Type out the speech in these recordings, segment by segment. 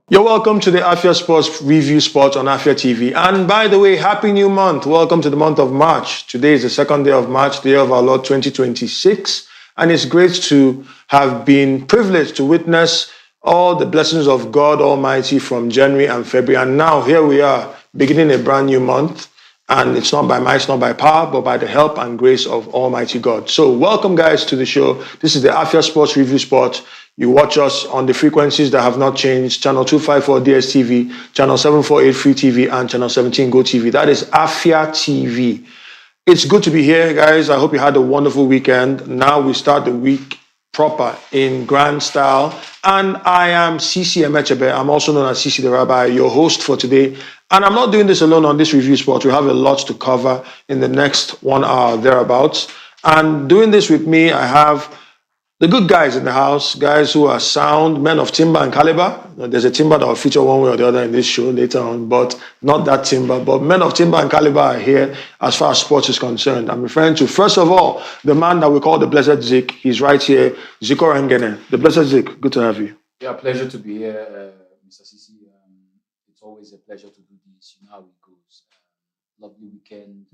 You're welcome to the Afia Sports Review Sports on Afia TV. And by the way, happy new month. Welcome to the month of March. Today is the second day of March, the year of our Lord 2026. And it's great to have been privileged to witness all the blessings of God Almighty from January and February. And now here we are, beginning a brand new month. And it's not by might, it's not by power, but by the help and grace of Almighty God. So welcome, guys, to the show. This is the Afia Sports Review Sports. You watch us on the frequencies that have not changed. Channel 254 DSTV, Channel 748 Free TV, and Channel 17 Go TV. That is Afia TV. It's good to be here, guys. I hope you had a wonderful weekend. Now we start the week proper in grand style. And I am Sisi Emechebe. I'm also known as Sisi the Rabbi, your host for today. And I'm not doing this alone on this review spot. We have a lot to cover in the next 1 hour, thereabouts. And doing this with me, I have the good guys in the house, guys who are sound, men of timber and caliber. There's a timber that will feature one way or the other in this show later on, but not that timber. But men of timber and caliber are here as far as sports is concerned. I'm referring to, first of all, the man that we call the Blessed Zik. He's right here, Ziko Rengene. The Blessed Zik, good to have you. Yeah, pleasure to be here, Mr. Sisi. It's always a pleasure to do this. You know how it goes. Lovely weekend.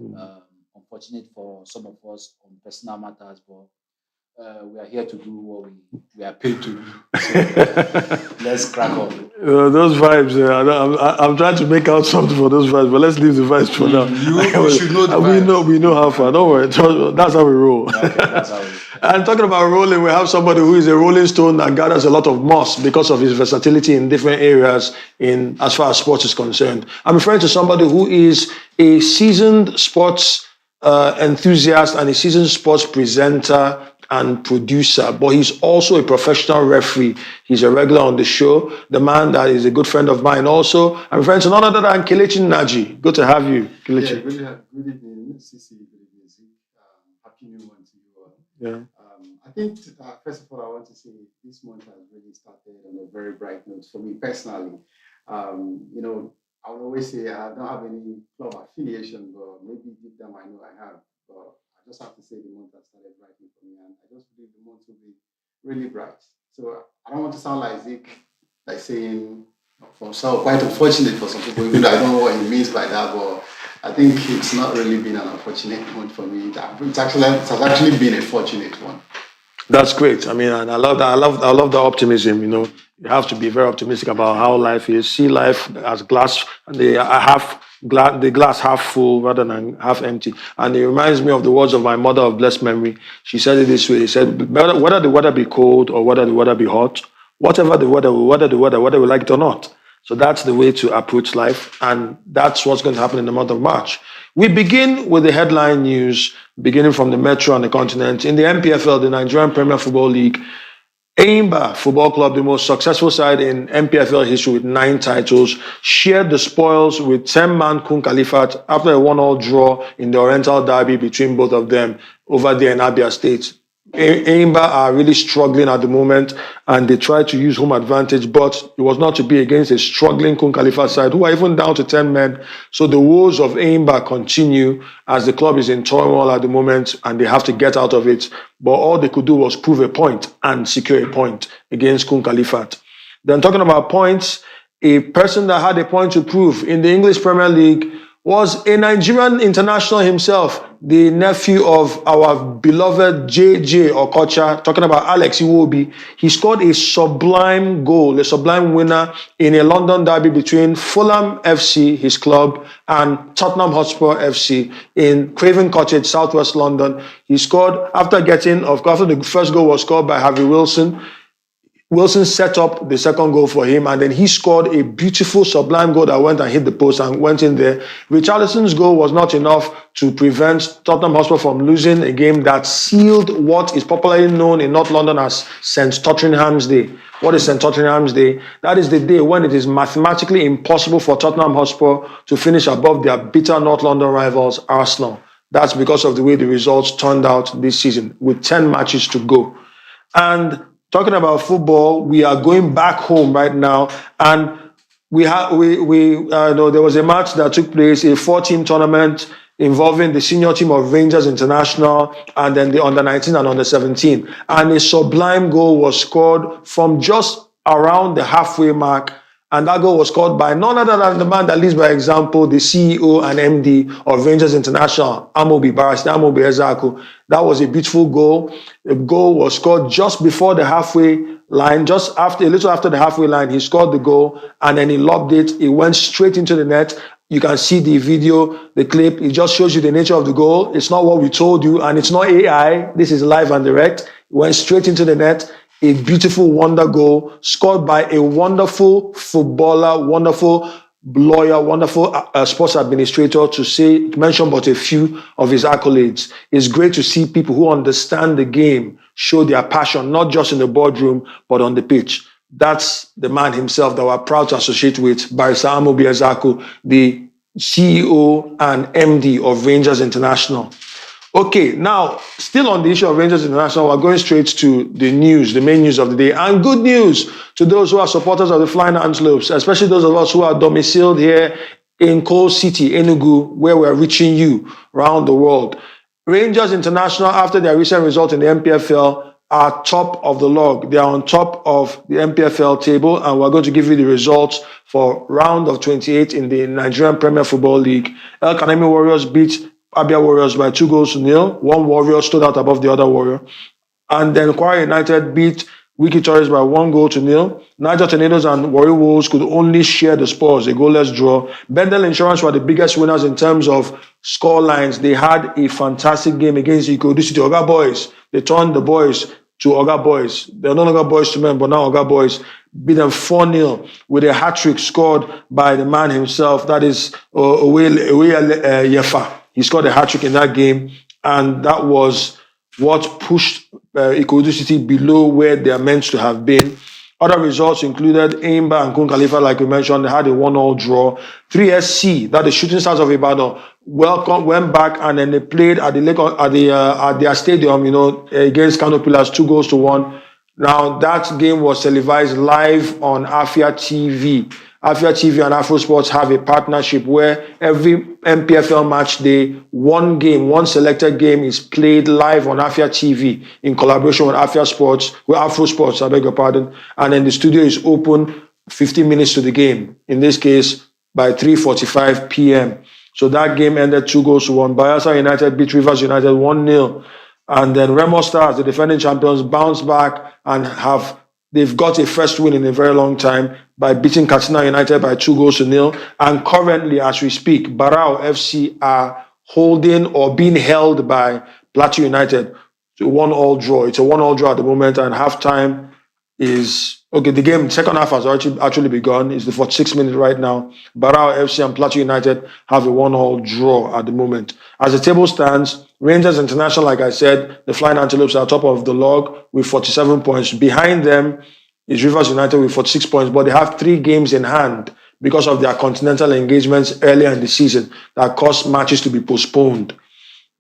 Unfortunate for some of us on personal matters, but we are here to do what we are paid to do. So, let's crack on. Those vibes, I'm trying to make out something for those vibes, but let's leave the vibes for now. You should know the vibes. We know how far. Don't worry. That's how we roll. Okay, that's how we roll. And talking about rolling, we have somebody who is a rolling stone that gathers a lot of moss because of his versatility in different areas as far as sports is concerned. I'm referring to somebody who is a seasoned sports enthusiast and a seasoned sports presenter and producer, but he's also a professional referee. He's a regular on the show. The man that is a good friend of mine also. I'm referring to none other than Kelechi Naji. Good to have you, Kelechi. Yeah, good evening, Sisi. Good evening, Zik. Happy New Month to you all. Yeah. I think, first of all, I want to say this month has really started on a very bright note for me personally. I would always say I don't have any club affiliation, but maybe deep down I know I have. But I just have to say the month has started brightly for me, and I just believe the month will be really bright. So I don't want to sound like Zik, like saying, for some, quite unfortunate for some people, even though I don't know what he means by that, but I think it's not really been an unfortunate month for me. It has actually been a fortunate one. That's great. I mean, and I love that. I love the optimism. You have to be very optimistic about how life is. See life as glass, and the glass half full rather than half empty. And it reminds me of the words of my mother of blessed memory. She said it this way. She said, whether the weather be cold or whether the weather be hot, whatever the weather, whether we like it or not. So that's the way to approach life. And that's what's going to happen in the month of March. We begin with the headline news, beginning from the Metro and the continent. In the NPFL, the Nigerian Premier Football League, Enyimba Football Club, the most successful side in NPFL history with 9 titles, shared the spoils with 10-man Kun Khalifat after a 1-1 draw in the Oriental Derby between both of them over there in Abia State. Enyimba are really struggling at the moment, and they try to use home advantage, but it was not to be against a struggling Kun Khalifa side who are even down to 10 men. So the woes of Enyimba continue as the club is in turmoil at the moment, and they have to get out of it. But all they could do was prove a point and secure a point against Kun Khalifat. Then talking about points, a person that had a point to prove in the English Premier League was a Nigerian international himself, the nephew of our beloved JJ Okocha, talking about Alex Iwobi. He scored a sublime goal, a sublime winner in a London derby between Fulham FC, his club, and Tottenham Hotspur FC in Craven Cottage, southwest London. He scored after the first goal was scored by Harvey Wilson. Wilson set up the second goal for him, and then he scored a beautiful, sublime goal that went and hit the post and went in there. Richarlison's goal was not enough to prevent Tottenham Hotspur from losing a game that sealed what is popularly known in North London as St. Tottenham's Day. What is St. Tottenham's Day? That is the day when it is mathematically impossible for Tottenham Hotspur to finish above their bitter North London rivals, Arsenal. That's because of the way the results turned out this season, with 10 matches to go. And talking about football, we are going back home right now, and there was a match that took place, a 4-team tournament involving the senior team of Rangers International and then the under-19 and under-17. And a sublime goal was scored from just around the halfway mark And that goal was scored by none other than the man that leads by example, the CEO and MD of Rangers International, Barrister Amobi Ezeaku. That was a beautiful goal. The goal was scored just before the halfway line, a little after the halfway line. He scored the goal and then he lobbed it. It went straight into the net. You can see the video, the clip. It just shows you the nature of the goal. It's not what we told you, and it's not AI. This is live and direct. It went straight into the net. A beautiful wonder goal scored by a wonderful footballer, wonderful lawyer, wonderful sports administrator, to mention but a few of his accolades. It's great to see people who understand the game show their passion, not just in the boardroom, but on the pitch. That's the man himself that we're proud to associate with, Barrister Amobi Ezeaku, the CEO and MD of Rangers International. Okay, now, still on the issue of Rangers International, we're going straight to the news, the main news of the day. And good news to those who are supporters of the Flying Antelopes, especially those of us who are domiciled here in Coal City, Enugu, where we're reaching you around the world. Rangers International, after their recent result in the NPFL, are top of the log. They are on top of the NPFL table, and we're going to give you the results for round of 28 in the Nigerian Premier Football League. El Kanemi Warriors beat Abia Warriors by 2-0. One Warrior stood out above the other Warrior. And then Kwara United beat Wiki Tourists by 1-0. Niger Tornadoes and Warri Wolves could only share the spoils, a goalless draw. Bendel Insurance were the biggest winners in terms of score lines. They had a fantastic game against Ikorodu City. Oga Boys, they turned the boys to Oga Boys. They're no longer boys to men, but now Oga Boys beat them 4-0 with a hat-trick scored by the man himself, that is Oweye Yefa. He scored a hat-trick in that game, and that was what pushed Ikorodu City below where they are meant to have been. Other results included Eimba and Kun Khalifa, like we mentioned. They had a 1-1 draw. 3SC, that is Shooting Stars of Ibadan, went back and then they played at their stadium, against Kano Pillars, 2-1. Now, that game was televised live on Afia TV. Afia TV and Afro Sports have a partnership where every NPFL match day, one selected game is played live on Afia TV in collaboration with Afro Sports, I beg your pardon. And then the studio is open 15 minutes to the game, in this case by 3:45 p.m. So that game ended 2-1. Bayelsa United beat Rivers United 1-0. And then Remo Stars, the defending champions, bounced back and they've got a first win in a very long time by beating Katsina United by 2-0. And currently, as we speak, Barao FC are holding or being held by Plateau United to 1-1 draw. It's a 1-1 draw at the moment, and halftime is... Okay, the game, second half has actually begun. It's the 46th minute right now. Barao FC and Plateau United have a 1-1 draw at the moment. As the table stands, Rangers International, like I said, the Flying Antelopes are top of the log with 47 points. Behind them is Rivers United with 46 points, but they have 3 games in hand because of their continental engagements earlier in the season that caused matches to be postponed.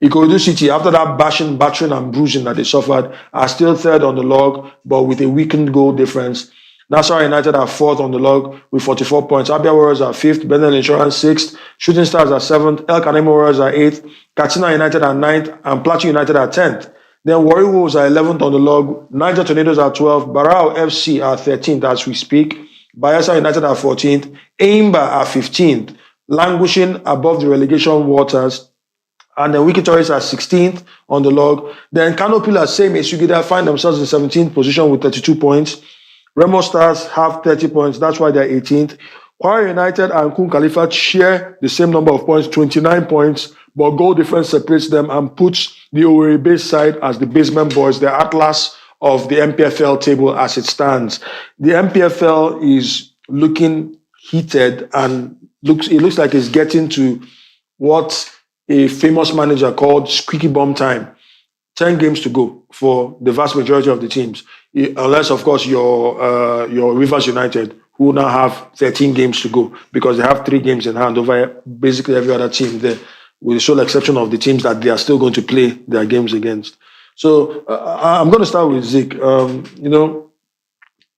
Ikorodu City, after that battering and bruising that they suffered, are still third on the log, but with a weakened goal difference. Nasarawa United are fourth on the log with 44 points. Abia Warriors are fifth. Bendel Insurance 6th. Shooting Stars are 7th. El Kanemi Warriors are 8th. Katsina United are 9th. And Plateau United are 10th. Then Warri Wolves are 11th on the log. Niger Tornadoes are 12th. Barao FC are 13th as we speak. Bayelsa United are 14th. Eimba are 15th, languishing above the relegation waters. And then Wiki Tourists are 16th on the log. Then Kano Pillars, same as Sugida, find themselves in 17th position with 32 points. Remo Stars have 30 points. That's why they're 18th. Kwara United and Kun Khalifa share the same number of points, 29 points, but goal difference separates them and puts the Owerri base side as the basement boys, the atlas of the NPFL table as it stands. The NPFL is looking heated and it looks like it's getting to what a famous manager called squeaky bum time. 10 games to go for the vast majority of the teams, unless, of course, your Rivers United, who now have 13 games to go because they have 3 games in hand over basically every other team there, with the sole exception of the teams that they are still going to play their games against. So I'm going to start with Zeke.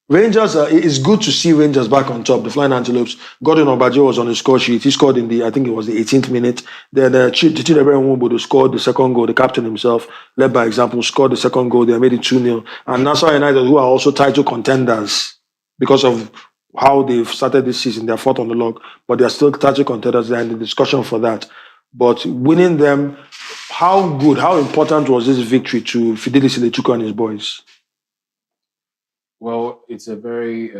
Rangers, it's good to see Rangers back on top. The Flying Antelopes. Gordon Obajo was on the score sheet. He scored in I think it was the 18th minute. Then Chidebere Nwubodo scored the second goal. The captain himself, led by example, scored the second goal. They made it 2-0. And Nasarawa United, who are also title contenders because of how they've started this season. They're fourth on the log, but they're still title contenders. They're in the discussion for that. But winning them, how good, how important was this victory to Fidelis Ilechukwu and his boys? Well, it's a very,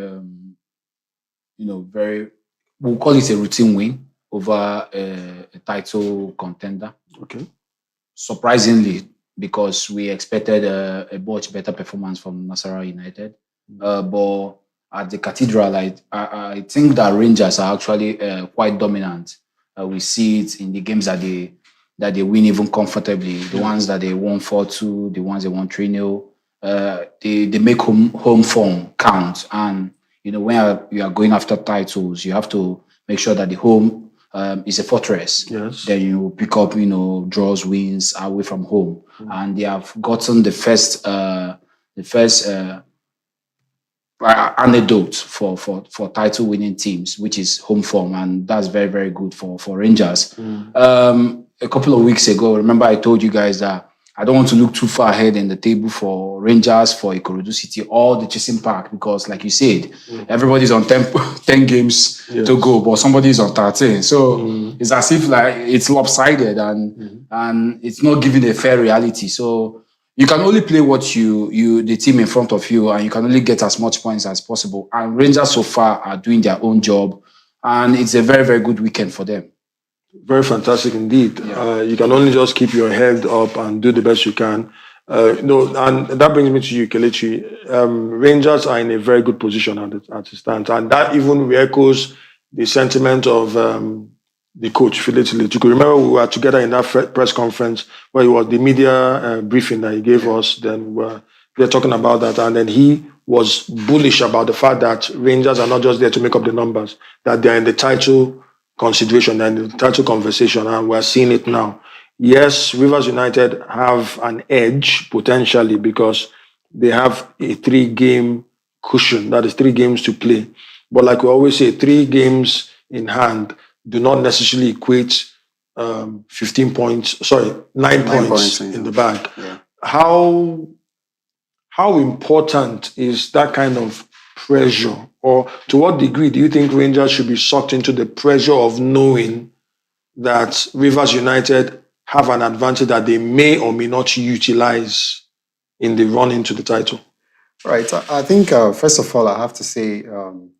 we'll call it a routine win over a title contender. Okay. Surprisingly, because we expected a much better performance from Nasarawa United. But at the Cathedral, I think that Rangers are actually quite dominant. We see it in the games that they win even comfortably. The ones that they won 4-2, the ones they won 3-0. They make home form count. And when you are going after titles, you have to make sure that the home is a fortress. Yes. Then you pick up, draws, wins away from home. And they have gotten the first anecdote for title winning teams, which is home form, and that's very, very good for Rangers. A couple of weeks ago, remember I told you guys that I don't want to look too far ahead in the table for Rangers, for Ikorodu City, or the Chasing Park, because like you said, everybody's on 10 games to go, but somebody's on 13. So it's as if like it's lopsided and it's not giving a fair reality. So you can only play what the team in front of you, and you can only get as much points as possible. And Rangers so far are doing their own job, and it's a very, very good weekend for them. Very fantastic indeed. Yeah. You can only just keep your head up and do the best you can. And that brings me to you, Kelechi. Rangers are in a very good position at it stands, and that even re-echoes the sentiment of the coach, Fidelis Ilechukwu. Remember, we were together in that press conference where it was the media briefing that he gave us. Then we were talking about that, and then he was bullish about the fact that Rangers are not just there to make up the numbers, that they're in the title consideration and the title conversation, and we're seeing it now. Yes, Rivers United have an edge potentially because they have a 3-game cushion, that is 3 games to play. But like we always say, 3 games in hand do not necessarily equate 9 points in the bag. Yeah. How important is that kind of pressure? Or to what degree do you think Rangers should be sucked into the pressure of knowing that Rivers United have an advantage that they may or may not utilize in the run into the title? Right. I think, first of all, I have to say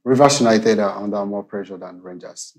Rivers United are under more pressure than Rangers.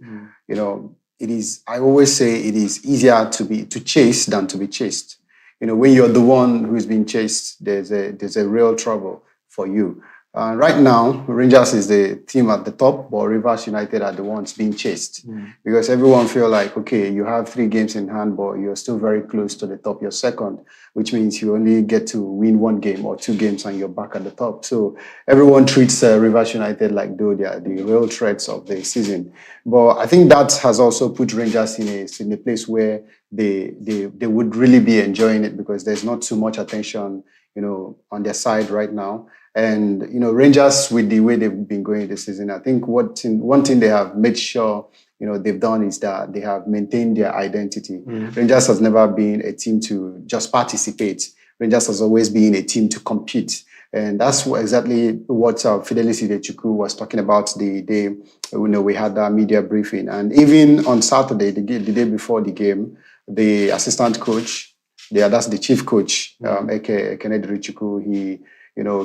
I always say it is easier to chase than to be chased. When you're the one who's being chased, there's a real trouble for you. Right now, Rangers is the team at the top, but Rivers United are the ones being chased because everyone feel like, okay, you have 3 games in hand, but you're still very close to the top. You're second, which means you only get to win 1 game or 2 games and you're back at the top. So everyone treats Rivers United like though they are the real threats of the season. But I think that has also put Rangers in a place where they would really be enjoying it because there's not too much attention, on their side right now. And, Rangers, with the way they've been going this season, I think one thing they have made sure, they've done is that they have maintained their identity. Rangers has never been a team to just participate. Rangers has always been a team to compete. And that's exactly what Fidelis Ilechukwu was talking about the day, we had that media briefing. And even on Saturday, the day before the game, the assistant coach, that's the chief coach, aka Kennedy Richuku, he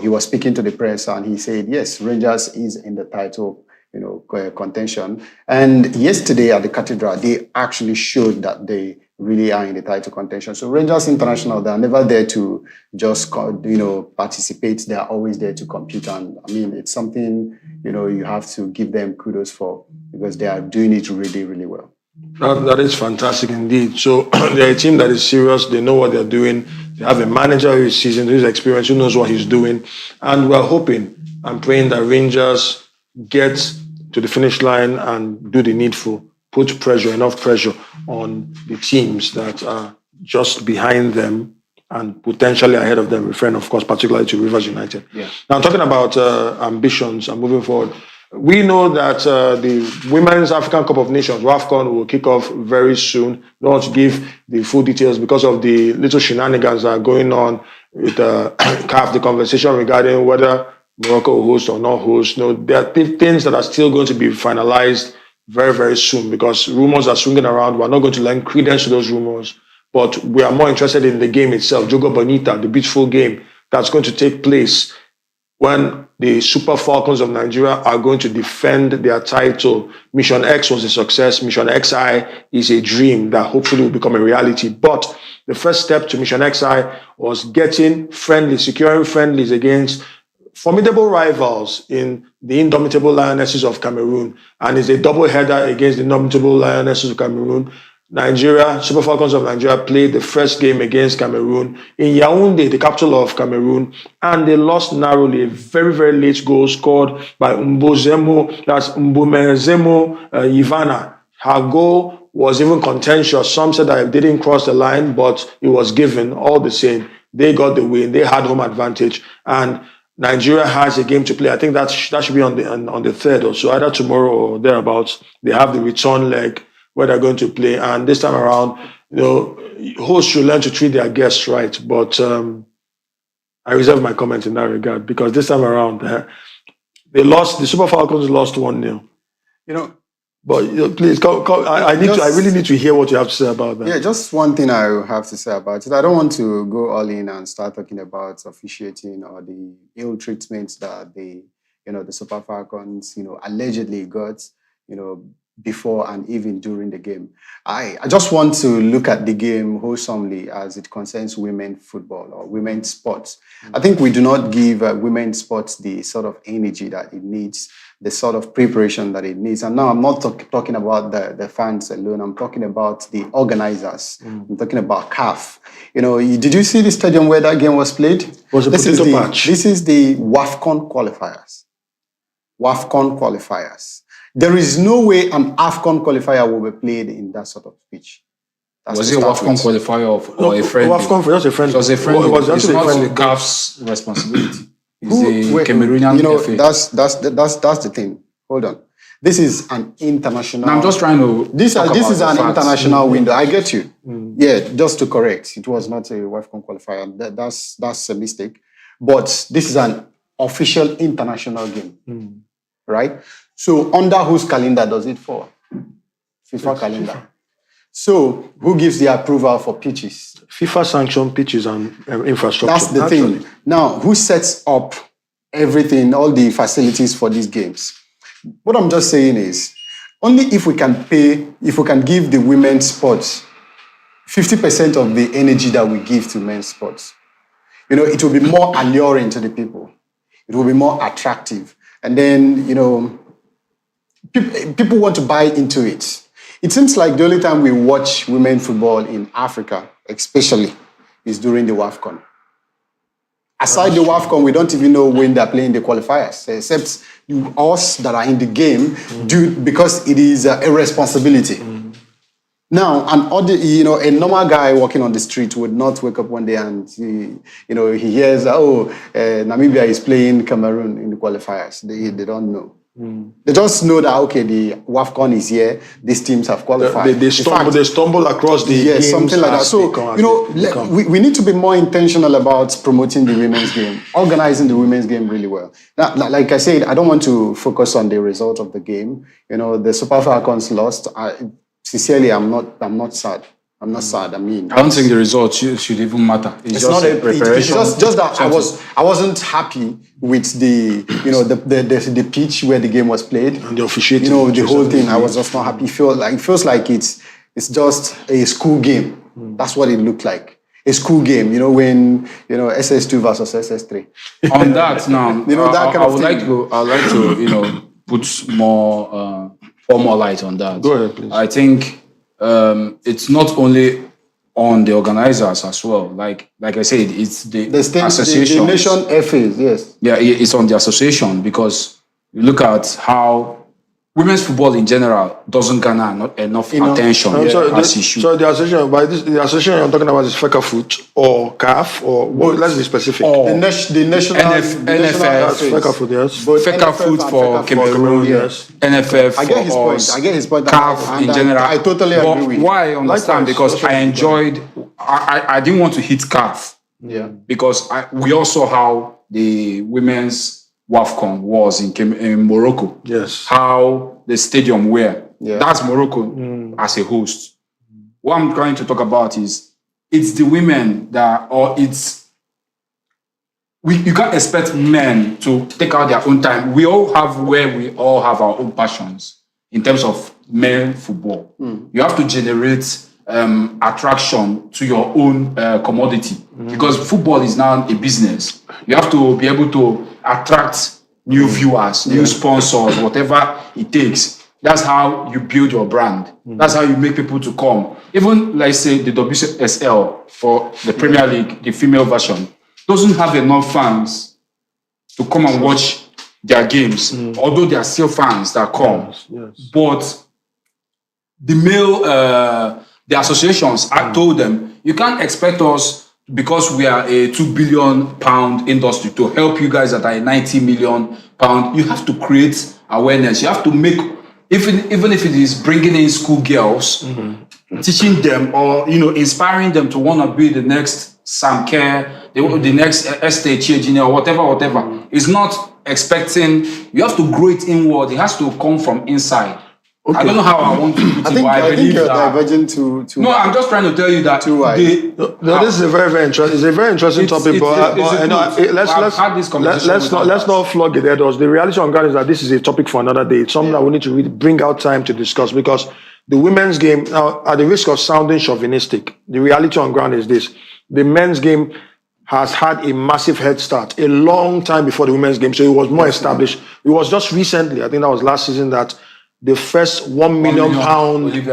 was speaking to the press and he said, yes, Rangers is in the title, contention. And yesterday at the Cathedral, they actually showed that they really are in the title contention. So Rangers International, they are never there to just, participate. They are always there to compete. And I mean, it's something, you have to give them kudos for because they are doing it really, really well. That is fantastic indeed. So they're a team that is serious. They know what they're doing. They have a manager who is seasoned, who is experienced, who knows what he's doing. And we're hoping and praying that Rangers get to the finish line and do the needful, put enough pressure on the teams that are just behind them and potentially ahead of them, referring, of course, particularly to Rivers United. Yeah. Now, talking about ambitions and moving forward, we know that the Women's African Cup of Nations, WAFCON, will kick off very soon. Don't want to give the full details because of the little shenanigans that are going on with CAF, the conversation regarding whether Morocco will host or not host. No, there are things that are still going to be finalized very, very soon because rumors are swinging around. We're not going to lend credence to those rumors, but we are more interested in the game itself, Jogo Bonita, the beautiful game that's going to take place when the Super Falcons of Nigeria are going to defend their title. Mission X was a success. Mission XI is a dream that hopefully will become a reality. But the first step to Mission XI was getting friendly, securing friendlies against formidable rivals in the Indomitable Lionesses of Cameroon, and is a double header against the Indomitable Lionesses of Cameroon. Nigeria, Super Falcons of Nigeria played the first game against Cameroon in Yaoundé, the capital of Cameroon, and they lost narrowly. A very, very late goal scored by Mbumezemo Ivana. Her goal was even contentious. Some said that it didn't cross the line, but it was given all the same. They got the win. They had home advantage, and Nigeria has a game to play. I think that should be on the 3rd or so, either tomorrow or thereabouts. They have the return leg where they're going to play. And this time around, hosts should learn to treat their guests right. But I reserve my comment in that regard because this time around, the Super Falcons lost 1-0. But please, I really need to hear what you have to say about that. Yeah, just one thing I have to say about it. I don't want to go all in and start talking about officiating or the ill treatment that the Super Falcons, allegedly got, before and even during the game. I just want to look at the game wholesomely as it concerns women's football or women's sports. I think we do not give women's sports the sort of energy that it needs, the sort of preparation that it needs. And now I'm not talking about the fans alone. I'm talking about the organizers. I'm talking about CAF. Did you see the stadium where that game was played? It was a potato patch. This is the WAFCON qualifiers. WAFCON qualifiers. There is no way an AFCON qualifier will be played in that sort of pitch. Was it a WAFCON qualifier or a friendly? WAFCON just a friendly. It was a friendly. It's not the CAF's responsibility. It's the Cameroonian FA. That's the thing. Hold on. This is an international. Now I'm just trying to. This is an international window. I get you. Yeah, just to correct, it was not a WAFCON qualifier. That's a mistake. But this is an official international game, right? So under whose calendar does it fall? FIFA calendar. So who gives the approval for pitches? FIFA sanctioned pitches and infrastructure. That's the thing. Now, who sets up everything, all the facilities for these games? What I'm just saying is, only if we can give the women's sports 50% of the energy that we give to men's sports, it will be more alluring to the people. It will be more attractive. And then, people want to buy into it. It seems like the only time we watch women football in Africa, especially, is during the WAFCON. Aside the WAFCON, we don't even know when they're playing the qualifiers, except us that are in the game, because it is a responsibility. Now, a normal guy walking on the street would not wake up one day and he hears, Namibia is playing Cameroon in the qualifiers. They don't know. They just know that, okay, the WAFCON is here, these teams have qualified. They stumble across the games, something like that. So, we need to be more intentional about promoting the women's game, organizing the women's game really well. Now, like I said, I don't want to focus on the result of the game. The Super Falcons lost. Sincerely, I'm not sad. I'm not sad. I don't think the results should even matter. It's just not a preparation. It's just that I wasn't happy with the pitch where the game was played. And the officiating. The whole thing. I was just not happy. It feels like it's just a school game. That's what it looked like. A school game. When SS2 versus SS3. On that now, that kind of thing. I would like to put more light on that. Go ahead, please. I think. It's not only on the organizers as well. Like I said, it's the association. The nation FAs, yes. Yeah, it's on the association because you look at how women's football in general doesn't garner not enough attention as it should. So the association you're talking about is FECAFOOT or CAF or let's be specific. The national NFF, FECAFOOT, yes. FECAFOOT for Cameroon, yes. NFF for us. I get his point. CAF in general. I totally agree with you. Why I understand? Because I enjoyed. I didn't want to hit CAF. Yeah. Because we also how the women's WAFCON was in Morocco. Yes. How the stadium were. Yeah. That's Morocco as a host. What I'm trying to talk about is it's the women you can't expect men to take out their own time. We all have our own passions in terms of male football. You have to generate attraction to your own commodity because football is now a business. You have to be able to attract new viewers, new sponsors, whatever it takes. That's how you build your brand. That's how you make people to come. Even, like say, the WSL for the Premier League, the female version, doesn't have enough fans to come and watch their games, although there are still fans that come. Yes. But the male, the associations, I told them, you can't expect us, because we are a £2 billion industry, to help you guys that are a £90 million. You have to create awareness. You have to make, even if it is bringing in school girls, teaching them or inspiring them to want to be the next Sam Kerr, the next estate engineer, or whatever. It's not expecting. You have to grow it inward. It has to come from inside. Okay. I don't know how I want to put it, but I believe you're that. Diverging to No, I'm just trying to tell you that. This is a very interesting. It's a very interesting topic. Let's not flog it at us. The reality on ground is that this is a topic for another day. It's something that we need to really bring out time to discuss, because the women's game, now, at the risk of sounding chauvinistic, the reality on ground is this: the men's game has had a massive head start a long time before the women's game, so it was more established. It was just recently, I think that was last season, that the first £1 million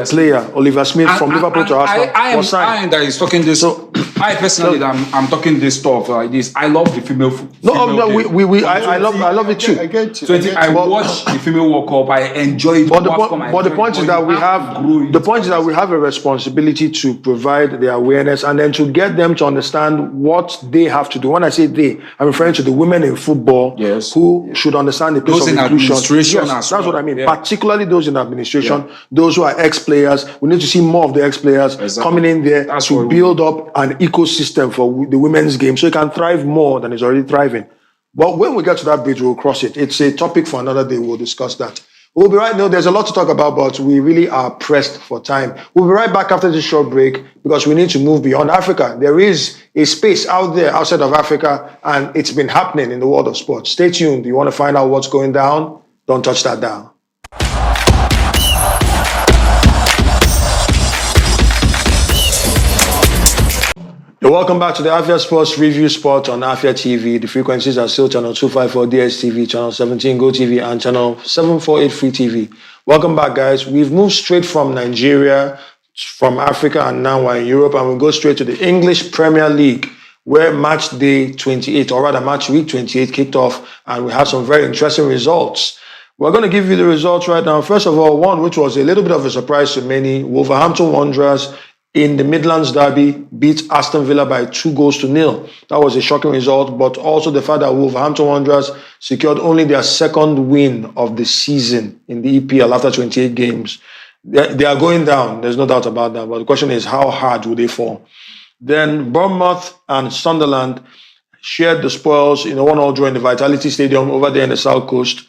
player, Olivia Smith, from Liverpool to Arsenal, was signed. That is talking this. So, I personally, I'm talking this stuff like this. I love the female. I love it too. I get you. I watch the female World Cup. I enjoy it. But the point is that we have a responsibility to provide the awareness and then to get them to understand what they have to do. When I say they, I'm referring to the women in football, who should understand the place those of inclusion. Yes, that's what I mean. Yeah. Particularly those in administration, those who are ex-players. We need to see more of the ex-players coming in there to build up an ecosystem for the women's game so it can thrive more than it's already thriving. But when we get to that bridge, we'll cross it. It's a topic for another day. We'll discuss that. We'll be right now. There's a lot to talk about, but we really are pressed for time. We'll be right back after this short break because we need to move beyond Africa. There is a space out there outside of Africa, and it's been happening in the world of sports. Stay tuned. You want to find out what's going down? Don't touch that dial. Welcome back to the Afia Sports Review Sport on Afia TV. The frequencies are still channel 254 DSTV, channel 17 GoTV, and channel 748 Free TV. Welcome back, guys. We've moved straight from Nigeria, from Africa, and now we're in Europe, and we go straight to the English Premier League, where match day 28, or rather match week 28, kicked off, and we had some very interesting results. We're going to give you the results right now. First of all, one which was a little bit of a surprise to many: Wolverhampton Wanderers in the Midlands Derby beat Aston Villa by 2-0. That was a shocking result, but also the fact that Wolverhampton Wanderers secured only their second win of the season in the EPL after 28 games. They are going down, there's no doubt about that, but the question is, how hard will they fall? Then Bournemouth and Sunderland shared the spoils in a 1-1 draw in the Vitality Stadium over there in the South Coast.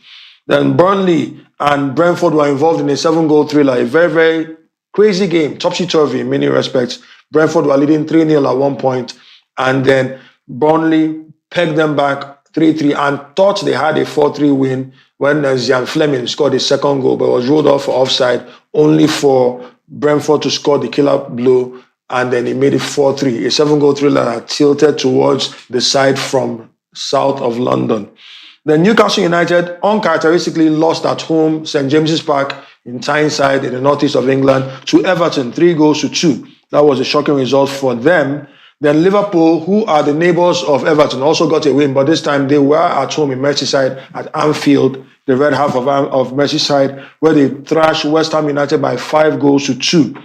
Then Burnley and Brentford were involved in a 7-goal thriller, a very, very crazy game, topsy-turvy in many respects. Brentford were leading 3-0 at one point, and then Burnley pegged them back 3-3 and thought they had a 4-3 win when Zian Fleming scored his second goal, but was ruled off for offside, only for Brentford to score the killer blow, and then he made it 4-3. A 7-goal thriller that tilted towards the side from south of London. Then Newcastle United uncharacteristically lost at home, St. James's Park in Tyneside in the northeast of England, to Everton, 3-2. That was a shocking result for them. Then Liverpool, who are the neighbours of Everton, also got a win, but this time they were at home in Merseyside at Anfield, the red half of Merseyside, where they thrashed West Ham United by 5-2.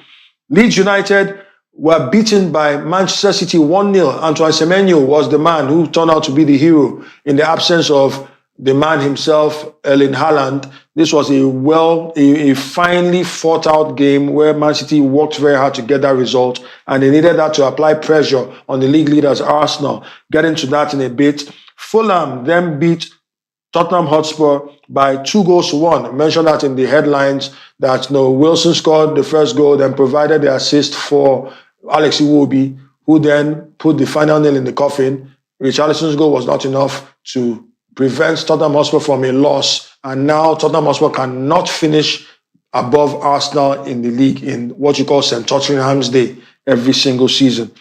Leeds United were beaten by Manchester City 1-0. Antoine Semenyo was the man who turned out to be the hero in the absence of the man himself, Erling Haaland. This was a finely fought out game where Man City worked very hard to get that result, and they needed that to apply pressure on the league leaders, Arsenal. Get into that in a bit. Fulham then beat Tottenham Hotspur by 2-1. I mentioned that in the headlines that Wilson scored the first goal, then provided the assist for Alex Iwobi, who then put the final nail in the coffin. Richarlison's goal was not enough to prevent Tottenham Hotspur from a loss, and now Tottenham Hotspur cannot finish above Arsenal in the league in what you call St. Tottenham's Day every single season.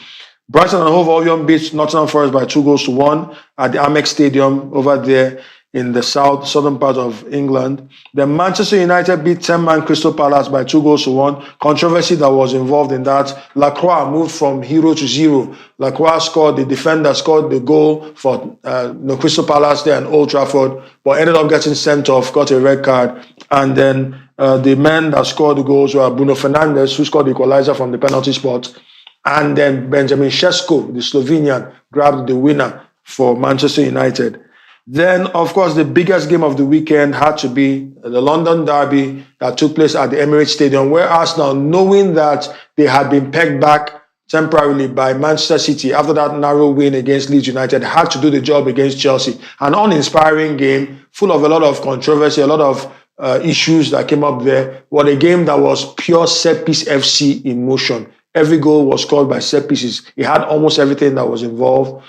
Brighton and Hove Albion beat Nottingham Forest by 2-1 at the Amex Stadium over there in the southern part of England. Then Manchester United beat 10-man Crystal Palace by 2-1. Controversy that was involved in that. Lacroix moved from hero to zero. Lacroix scored, the defender scored the goal for Crystal Palace there in Old Trafford, but ended up getting sent off, got a red card. And then the men that scored the goals were Bruno Fernandes, who scored the equalizer from the penalty spot. And then Benjamin Šeško, the Slovenian, grabbed the winner for Manchester United. Then, of course, the biggest game of the weekend had to be the London derby that took place at the Emirates Stadium, where Arsenal, knowing that they had been pegged back temporarily by Manchester City after that narrow win against Leeds United, had to do the job against Chelsea. An uninspiring game, full of a lot of controversy, a lot of issues that came up there. What a game that was pure set-piece FC in motion. Every goal was scored by set pieces. It had almost everything that was involved.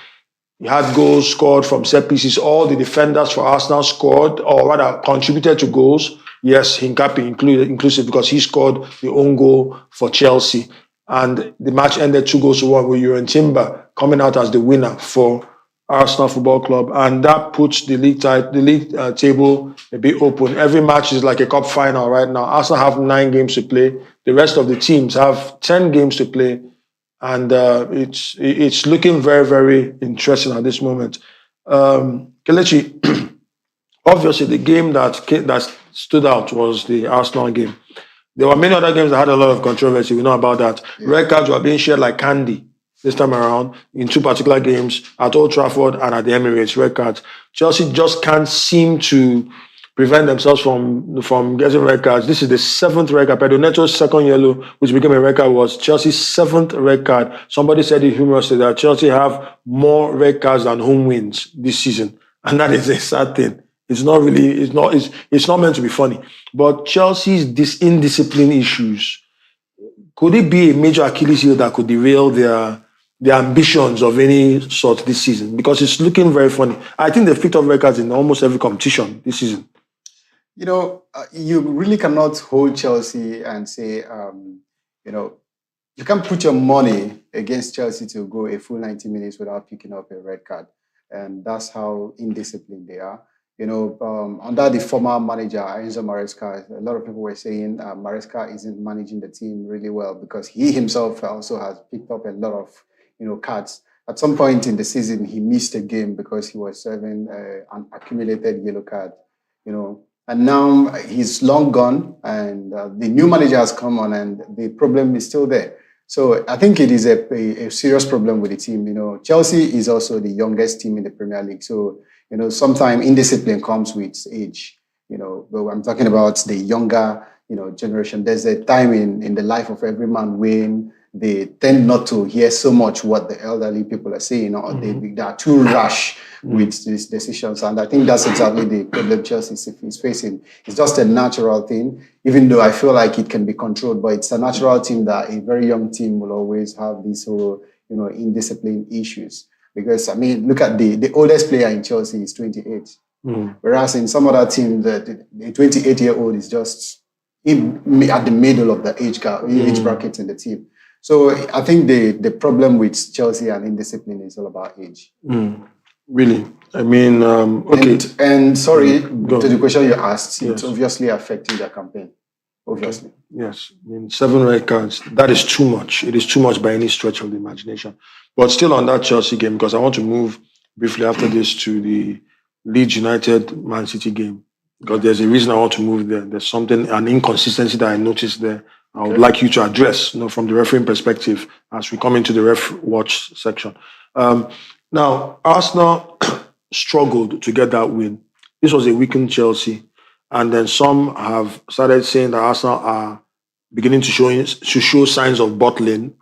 You had goals scored from set pieces. All the defenders for Arsenal scored, or rather contributed to goals. Yes, Hincapié inclusive, because he scored the own goal for Chelsea. And the match ended 2-1 with Yoran Timber coming out as the winner for Arsenal Football Club. And that puts the league table a bit open. Every match is like a cup final right now. Arsenal have 9 games to play. The rest of the teams have 10 games to play. And it's looking very, very interesting at this moment. Kelechi, obviously the game that stood out was the Arsenal game. There were many other games that had a lot of controversy. We know about that. Yeah. Red cards were being shared like candy this time around in 2 particular games at Old Trafford and at the Emirates. Red cards. Chelsea just can't seem to prevent themselves from getting red cards. This is the 7th red card. Pedro Neto's 2nd yellow, which became a red card, was Chelsea's 7th red card. Somebody said it humorously that Chelsea have more red cards than home wins this season, and that is a sad thing. It's not meant to be funny. But Chelsea's indiscipline issues, could it be a major Achilles heel that could derail their ambitions of any sort this season? Because it's looking very funny. I think they've picked up records in almost every competition this season. You really cannot hold Chelsea and say, you can't put your money against Chelsea to go a full 90 minutes without picking up a red card. And that's how indisciplined they are. Under the former manager, Enzo Maresca, a lot of people were saying Maresca isn't managing the team really well because he himself also has picked up a lot of, cards. At some point in the season, he missed a game because he was serving an accumulated yellow card, And now he's long gone, and the new manager has come on, and the problem is still there. So I think it is a serious problem with the team. Chelsea is also the youngest team in the Premier League. So, sometimes indiscipline comes with age. But I'm talking about the younger, generation. There's a time in the life of every man when they tend not to hear so much what the elderly people are saying, or they are too rash with these decisions. And I think that's exactly the problem Chelsea is facing. It's just a natural thing, even though I feel like it can be controlled, but it's a natural thing that a very young team will always have these whole, indiscipline issues. Because, look at the oldest player in Chelsea is 28. Whereas in some other teams, the 28-year-old is just at the middle of the age bracket in the team. So I think the problem with Chelsea and indiscipline is all about age. Really? Okay. And sorry, to the question you asked, yes. It's obviously affecting their campaign. Obviously. Okay. Yes. 7 red cards. That is too much. It is too much by any stretch of the imagination. But still on that Chelsea game, because I want to move briefly after this to the Leeds United Man City game. Because there's a reason I want to move there. There's an inconsistency that I noticed there. I would like you to address, from the refereeing perspective as we come into the ref watch section. Now, Arsenal struggled to get that win. This was a weakened Chelsea. And then some have started saying that Arsenal are beginning to show signs of bottling.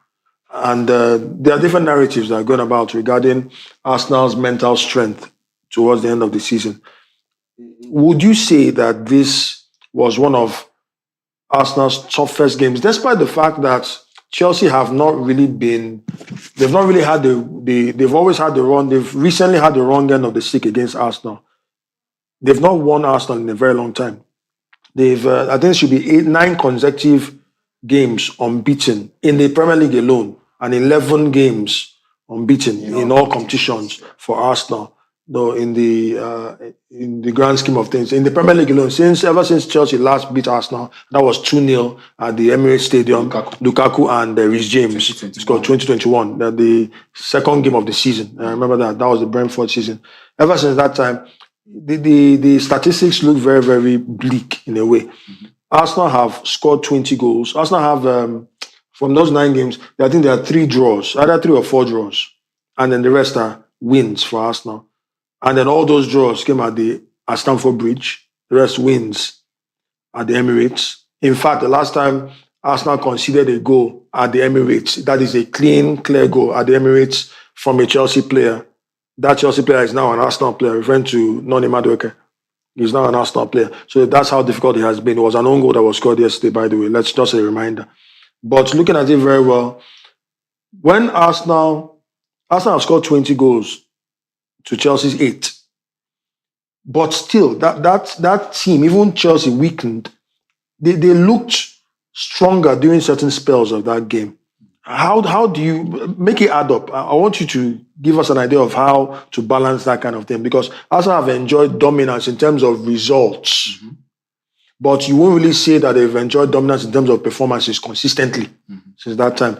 And there are different narratives that are going about regarding Arsenal's mental strength towards the end of the season. would you say that this was one of Arsenal's toughest games, despite the fact that Chelsea have not really been, they've not really had they've always had the run, they've recently had the wrong end of the stick against Arsenal. They've not won Arsenal in a very long time. They've, I think it should be 9 consecutive games unbeaten in the Premier League alone, and 11 games unbeaten in all competitions for Arsenal. Though in the grand scheme of things, in the Premier League alone, ever since Chelsea last beat Arsenal, that was 2-0 at the Emirates Stadium. Lukaku and Reece James scored 2021. The second game of the season. I remember that. That was the Brentford season. Ever since that time, the statistics look very, very bleak in a way. Arsenal have scored 20 goals. Arsenal have, from those 9 games, I think there are 3 draws, either 3 or 4 draws. And then the rest are wins for Arsenal. And then all those draws came at Stamford Bridge. The rest wins at the Emirates. In fact, the last time Arsenal conceded a goal at the Emirates, that is a clear goal at the Emirates from a Chelsea player. That Chelsea player is now an Arsenal player, referring to Noni Madueke. He's now an Arsenal player. So that's how difficult it has been. It was an own goal that was scored yesterday, by the way. Let's just a reminder. But looking at it very well, when Arsenal have scored 20 goals to Chelsea's 8. But still, that team, even Chelsea weakened, they looked stronger during certain spells of that game. How do you make it add up? I want you to give us an idea of how to balance that kind of thing, because Arsenal have enjoyed dominance in terms of results, but you won't really say that they've enjoyed dominance in terms of performances consistently since that time.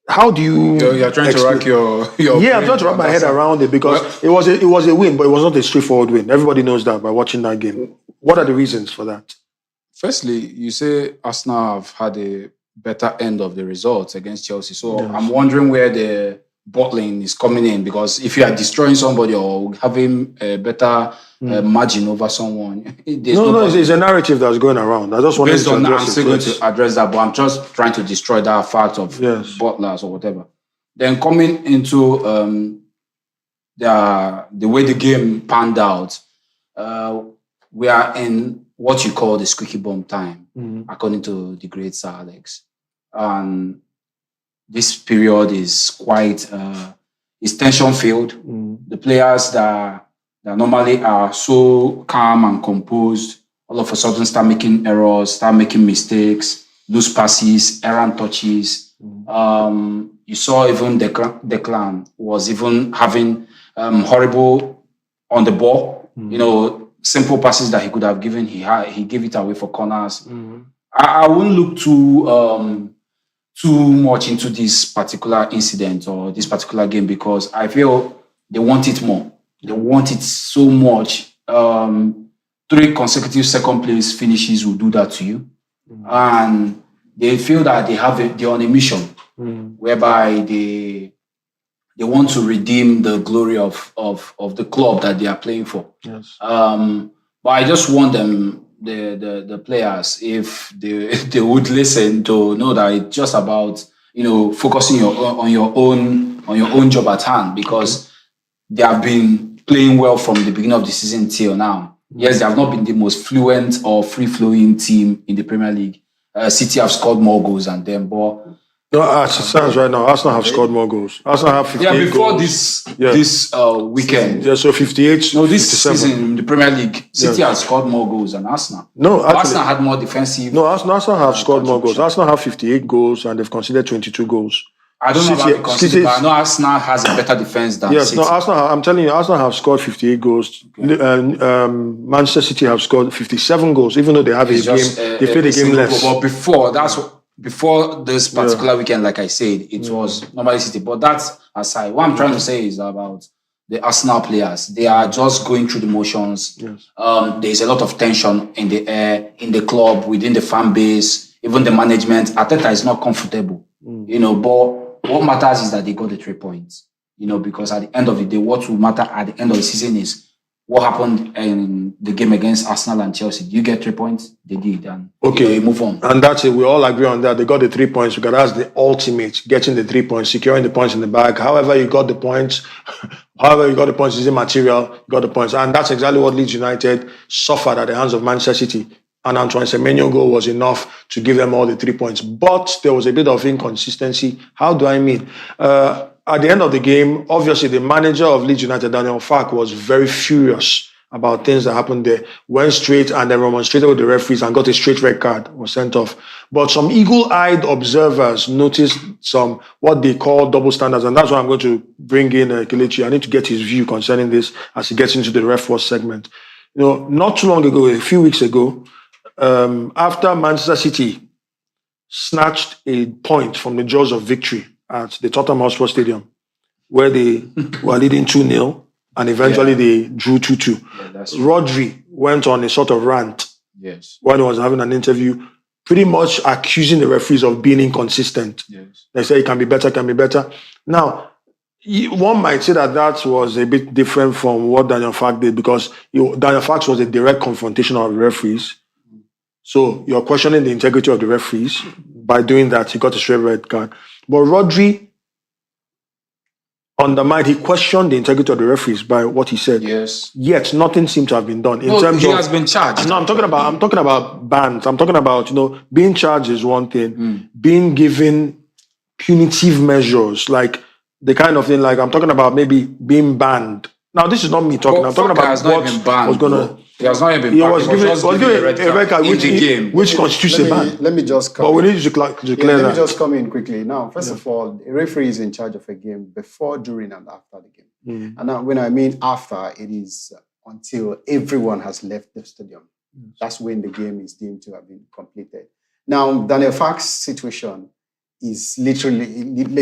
How do you? You're trying to rack your yeah, I'm trying to wrap my head around it, because it was a win, but it was not a straightforward win. Everybody knows that by watching that game. What are the reasons for that? Firstly, you say Arsenal have had a better end of the results against Chelsea. So I'm wondering where the bottling is coming in, because if you are destroying somebody or having a better margin over someone, it's a narrative that's going around. I just wanted to address I'm still going to address that, but I'm just trying to destroy that fact of butlers or whatever. Then coming into the way the game panned out, we are in what you call the squeaky bum time, according to the great Sir Alex. And this period is quite is tension filled. The players that normally are so calm and composed, all of a sudden start making errors, start making mistakes, lose passes, errant touches. You saw even Declan was even having horrible on the ball. You know, simple passes that he could have given, he gave it away for corners. I wouldn't look too much into this particular incident or this particular game, because I feel they want it more. They want it so much. 3 consecutive second place finishes will do that to you. And they feel that they're on a mission whereby they want to redeem the glory of the club that they are playing for. But I just want them, the players, if they would listen, to know that it's just about focusing on your own job at hand, because they have been playing well from the beginning of the season till now. Yes, they have not been the most fluent or free-flowing team in the Premier League. City have scored more goals than them, but as it stands right now, Arsenal have scored more goals. Arsenal have 58 before goals. this weekend. Yeah, so 58. No, this 57. season in the Premier League, City has scored more goals than Arsenal. No, actually, Arsenal had more defensive. No, Arsenal have scored more goals. Arsenal have 58 goals and they've conceded 22 goals. I don't know about the conceded, but I know Arsenal has a better defense than City. No, I'm telling you, Arsenal have scored 58 goals. Manchester City have scored 57 goals, even though they have they played a game less. But before this particular weekend, like I said, it was normally City. But that's aside. What I'm trying to say is about the Arsenal players. They are just going through the motions. There's a lot of tension in the air, in the club, within the fan base, even the management. Arteta is not comfortable, but what matters is that they got the 3 points, because at the end of the day, what will matter at the end of the season is what happened in the game against Arsenal and Chelsea? You get 3 points, they did, and Okay, move on. And that's it. We all agree on that. They got the 3 points because that's the ultimate, getting the 3 points, securing the points in the bag. However you got the points, is immaterial. You got the points, and that's exactly what Leeds United suffered at the hands of Manchester City. And Antoine Semenyo goal was enough to give them all the 3 points. But there was a bit of inconsistency. How do I mean? At the end of the game, obviously the manager of Leeds United, Daniel Farke, was very furious about things that happened there. Went straight and then remonstrated with the referees and got a straight red card, was sent off. But some eagle-eyed observers noticed some what they call double standards, and that's why I'm going to bring in Kelechi. I need to get his view concerning this as he gets into the ref watch segment. Not too long ago, a few weeks ago, after Manchester City snatched a point from the jaws of victory at the Tottenham Hotspur Stadium, where they were leading 2-0, and eventually they drew 2-2. Yeah, Rodri went on a sort of rant when he was having an interview, pretty much accusing the referees of being inconsistent. Yes. They say it can be better. Now, one might say that was a bit different from what Daniel Farke did, because Daniel Farke was a direct confrontation of the referees. So you're questioning the integrity of the referees. By doing that, he got a straight red card. But Rodri undermined, he questioned the integrity of the referees by what he said. Yes. Yet nothing seemed to have been done. He has been charged. No, I'm talking about bans. I'm talking about, being charged is one thing. Being given punitive measures, like the kind of thing, like I'm talking about maybe being banned. Now, this is not me talking. I'm talking about what was going to. He has not even been banned. He was given a red card which constitutes a ban. Let me just come But we need to declare that. Let me just come in quickly. Now, first of all, a referee is in charge of a game before, during, and after the game. And now, when I mean after, it is until everyone has left the stadium. That's when the game is deemed to have been completed. Now, Daniel Farke's situation is literally,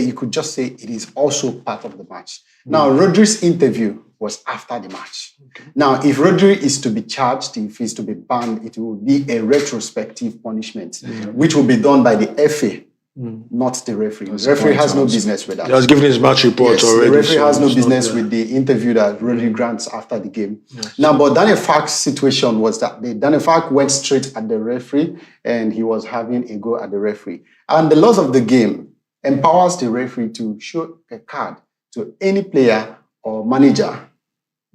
you could just say it is also part of the match. Now, Rodri's interview was after the match. Okay. Now, if Rodri is to be charged, if he's to be banned, it will be a retrospective punishment, which will be done by the FA, not the referee. The referee has no business with that. He has given his match report already. The referee has no business with the interview that Rodri grants after the game. Yes. Now, but Daniel Farke's situation was that Daniel Farke went straight at the referee, and he was having a go at the referee. And the laws of the game empowers the referee to show a card to any player or manager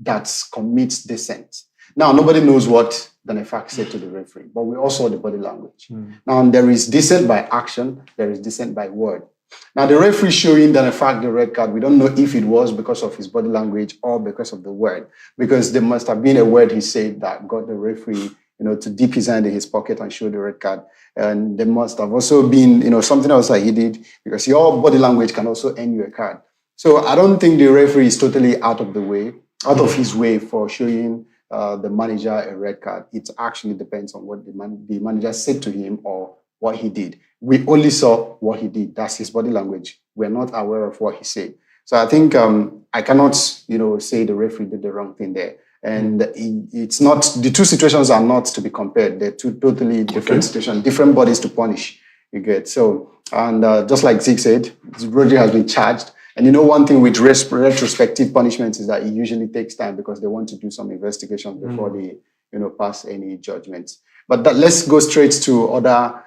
that commits dissent. Now, nobody knows what Daniel Farke said to the referee, but we all saw the body language. Now, there is dissent by action, there is dissent by word. Now, the referee showing Daniel Farke the red card, we don't know if it was because of his body language or because of the word, because there must have been a word he said that got the referee, to dip his hand in his pocket and show the red card. And there must have also been, something else that he did, because your body language can also earn you a card. So I don't think the referee is totally out of his way for showing the manager a red card. It actually depends on what the manager said to him or what he did. We only saw what he did. That's his body language. We're not aware of what he said. So I think I cannot, say the referee did the wrong thing there. And it's not, the two situations are not to be compared. They're two totally different situations, different bodies to punish. You get so, and just like Zeke said, Rodri has been charged. And one thing with retrospective punishments is that it usually takes time because they want to do some investigations before they, pass any judgments. But let's go straight to other,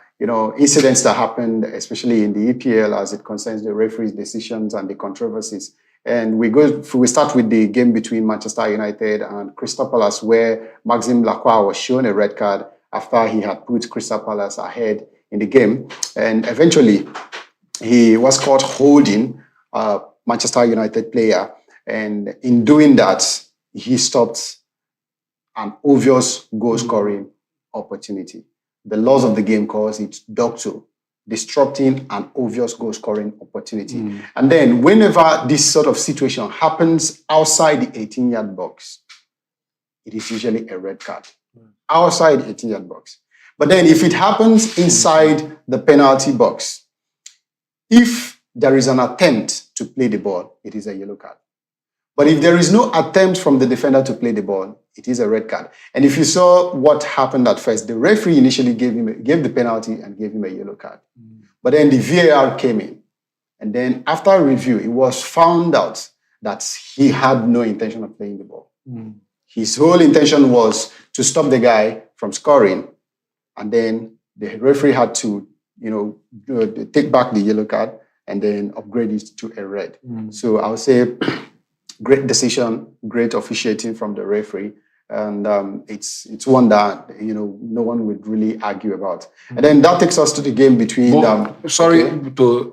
incidents that happened, especially in the EPL as it concerns the referees' decisions and the controversies. And we start with the game between Manchester United and Crystal Palace, where Maxime Lacroix was shown a red card after he had put Crystal Palace ahead in the game. And eventually, he was caught holding Manchester United player, and in doing that, he stopped an obvious goal-scoring opportunity. The laws of the game calls it docto, disrupting an obvious goal-scoring opportunity. And then whenever this sort of situation happens outside the 18-yard box, it is usually a red card. Outside the 18-yard box. But then if it happens inside the penalty box, if there is an attempt to play the ball, it is a yellow card. But if there is no attempt from the defender to play the ball, it is a red card. And if you saw what happened at first, the referee initially gave the penalty and gave him a yellow card. But then the VAR came in. And then after review, it was found out that he had no intention of playing the ball. His whole intention was to stop the guy from scoring, and then the referee had to, take back the yellow card and then upgrade it to a red. So I would say great decision, great officiating from the referee. And it's one that, no one would really argue about. And then that takes us to the game between... sorry to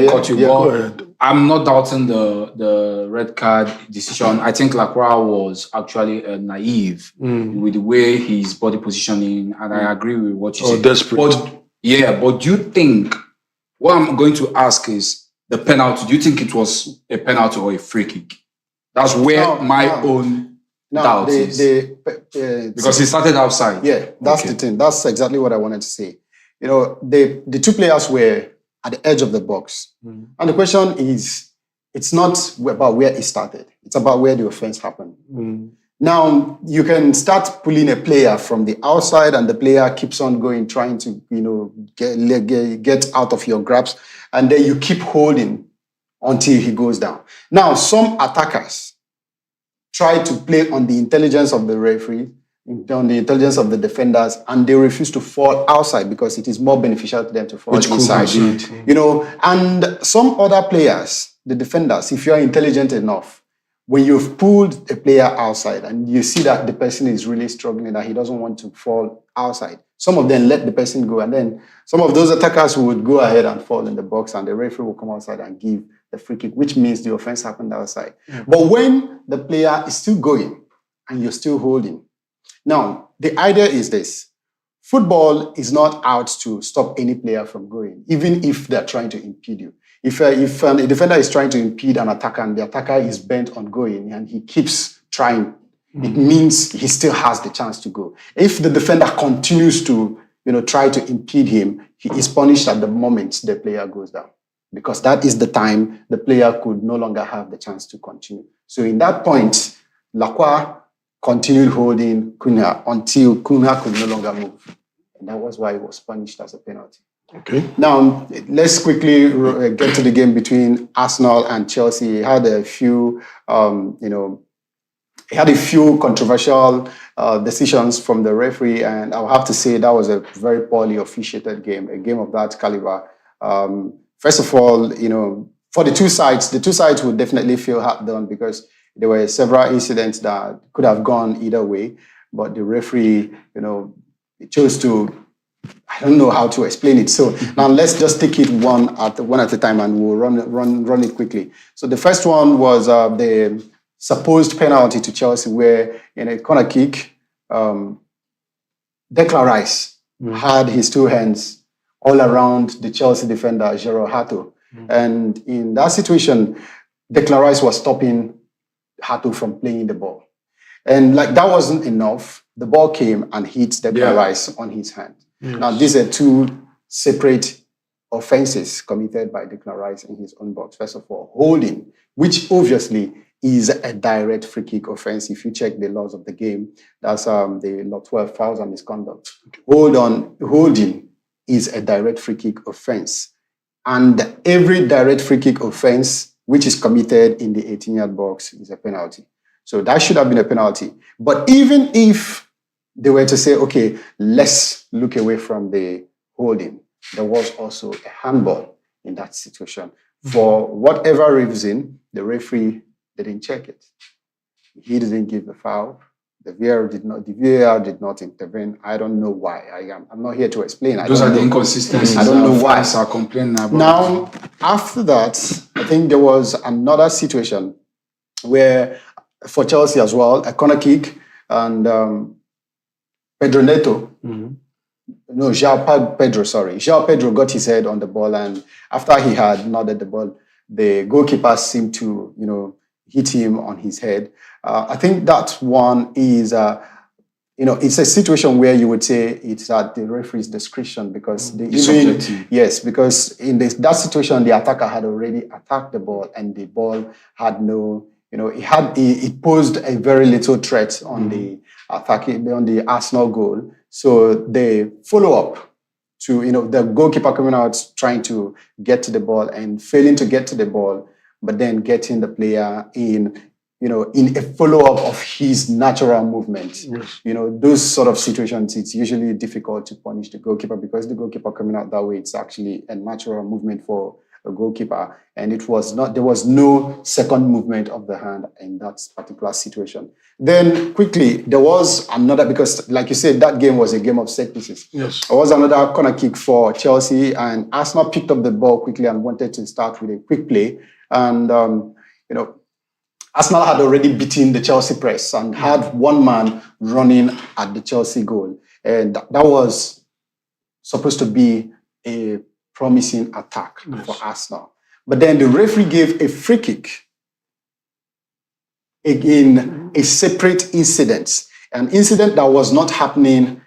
cut you, go ahead. I'm not doubting the red card decision. I think Lacroix was actually naive with the way his body positioning, and I agree with what you said. Desperate. But do you think, what I'm going to ask is the penalty. Do you think it was a penalty or a free kick? That's where own doubt is. Because he started outside. Yeah, that's the thing. That's exactly what I wanted to say. The two players were at the edge of the box. And the question is, it's not about where it started. It's about where the offense happened. Now, you can start pulling a player from the outside and the player keeps on going, trying to, get out of your grasp. And then you keep holding until he goes down. Now, some attackers try to play on the intelligence of the referee, on the intelligence of the defenders, and they refuse to fall outside because it is more beneficial to them to fall inside. And some other players, the defenders, if you are intelligent enough, when you've pulled a player outside and you see that the person is really struggling, that he doesn't want to fall outside, some of them let the person go, and then some of those attackers would go ahead and fall in the box, and the referee will come outside and give the free kick, which means the offense happened outside. But when the player is still going and you're still holding, now the idea is this: football is not out to stop any player from going, even if they're trying to impede you. If a defender is trying to impede an attacker and the attacker is bent on going and he keeps trying, it means he still has the chance to go. If the defender continues to, try to impede him, he is punished at the moment the player goes down, because that is the time the player could no longer have the chance to continue. So in that point, Lacroix continued holding Cunha until Cunha could no longer move. And that was why he was punished as a penalty. Okay. Now, let's quickly get to the game between Arsenal and Chelsea. It had a few, controversial decisions from the referee, and I'll have to say that was a very poorly officiated game, a game of that caliber. First of all, for the two sides would definitely feel hard done because there were several incidents that could have gone either way, but the referee, chose to, I don't know how to explain it. So now let's just take it one at a time, and we'll run it quickly. So the first one was the supposed penalty to Chelsea, where in a corner kick, Declan Rice had his two hands all around the Chelsea defender, Jero Hato. And in that situation, Declan Rice was stopping Hato from playing the ball. And that wasn't enough. The ball came and hit Declan Rice on his hand. Now, these are two separate offenses committed by Declan Rice in his own box. First of all, holding, which obviously is a direct free kick offense. If you check the laws of the game, that's the law 12, fouls and misconduct. Holding is a direct free kick offense. And every direct free kick offense which is committed in the 18-yard box is a penalty. So that should have been a penalty. But even if they were to say, okay, let's look away from the holding, there was also a handball in that situation. For whatever reason, the referee didn't check it. He didn't give the foul. The VAR did not intervene. I don't know why. I'm not here to explain. Those are the inconsistencies. I don't know why. Are complaining about. Now, after that, I think there was another situation where, for Chelsea as well, a corner kick, and Pedro Neto, João Pedro got his head on the ball, and after he had nodded the ball, the goalkeeper seemed to, hit him on his head. I think that one is, it's a situation where you would say it's at the referee's discretion, because because in that situation, the attacker had already attacked the ball, and the ball had no, it posed a very little threat on the Arsenal goal. So they follow up to, the goalkeeper coming out trying to get to the ball and failing to get to the ball, but then getting the player in, in a follow-up of his natural movement. Yes. Those sort of situations, it's usually difficult to punish the goalkeeper because the goalkeeper coming out that way, it's actually a natural movement for a goalkeeper. And there was no second movement of the hand in that particular situation. Then quickly, there was another, because like you said, that game was a game of set pieces. Yes. There was another corner kick for Chelsea, and Arsenal picked up the ball quickly and wanted to start with a quick play. And, Arsenal had already beaten the Chelsea press and had one man running at the Chelsea goal. And that was supposed to be a promising attack for Arsenal. But then the referee gave a free kick in a separate incident, an incident that was not happening